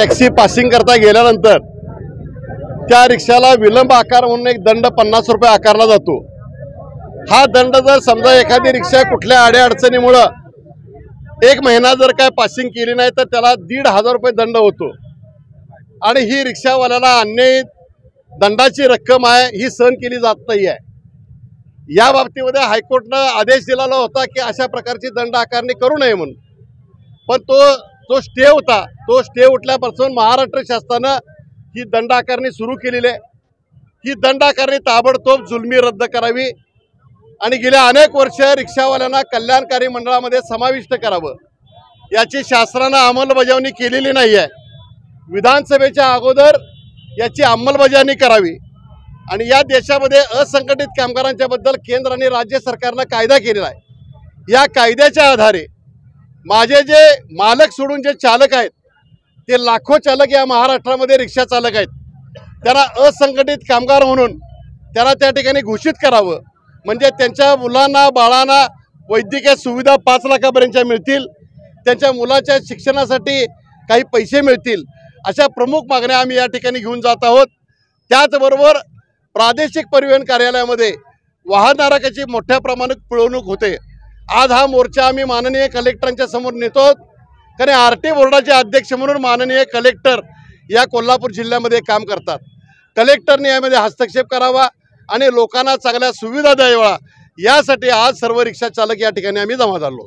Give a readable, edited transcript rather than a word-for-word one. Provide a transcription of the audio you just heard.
Taxi passing करता गेल्यानंतर त्या रिक्षाला विलंब आकार म्हणून एक दंड 50 रुपये आकारला जातो। हा दंड जर समजा एखादी रिक्षा कुठल्या अडचणीमुळे एक महिना जर काय पासिंग केली नाही तर त्याला 1,500 रुपये दंड होतो। आणि ही रिक्षावाल्याला अन्यायी दंडाची रक्कम आहे ही सहन केली जात नाही आहे। या बाबतीमध्ये हायकोर्टनं आदेश दिलेला होता की अशा प्रकारची दंड आकारणी करू नये म्हणून, पण तो स्टे होता। तो स्टे उठल्यापासून महाराष्ट्र शासनानं ही दंड आकारणी सुरू केलेली आहे। ही दंड आकारणी ताबडतोब जुलमी रद्द करावी आणि गेल्या अनेक वर्ष रिक्षावाल्यांना कल्याणकारी मंडळामध्ये समाविष्ट करावं याची शासनानं अंमलबजावणी केलेली नाही आहे। विधानसभेच्या अगोदर याची अंमलबजावणी करावी आणि या देशामध्ये असंघटित कामगारांच्या बद्दल केंद्र आणि राज्य सरकारनं कायदा केलेला आहे। या कायद्याच्या आधारे माझे जे मालक सोडून जे चालक आहेत ते लाखो चालक या महाराष्ट्रामध्ये रिक्षा चालक आहेत, त्यांना असंघटित कामगार म्हणून त्यांना त्या ठिकाणी घोषित करावं, म्हणजे त्यांच्या मुलांना बाळांना वैद्यकीय सुविधा 5 लाखापर्यंतच्या मिळतील, त्यांच्या मुलाच्या शिक्षणासाठी काही पैसे मिळतील, अशा प्रमुख मागण्या आम्ही या ठिकाणी घेऊन जात आहोत। त्याचबरोबर प्रादेशिक परिवहन कार्यालयामध्ये वाहन धारकाची मोठ्या प्रमाणात पिळवणूक होते। आज हा मोर्चा आम्ही माननीय कलेक्टरांच्या समोर नेतो आहोत, कारण आरटी बोर्डाचे अध्यक्ष म्हणून माननीय कलेक्टर या कोल्हापूर जिल्ह्यामध्ये काम करतात। कलेक्टरने यामध्ये हस्तक्षेप करावा आणि लोकांना चांगल्या सुविधा द्यावा, यासाठी आज सर्व रिक्षा चालक या ठिकाणी आम्ही जमा झालो।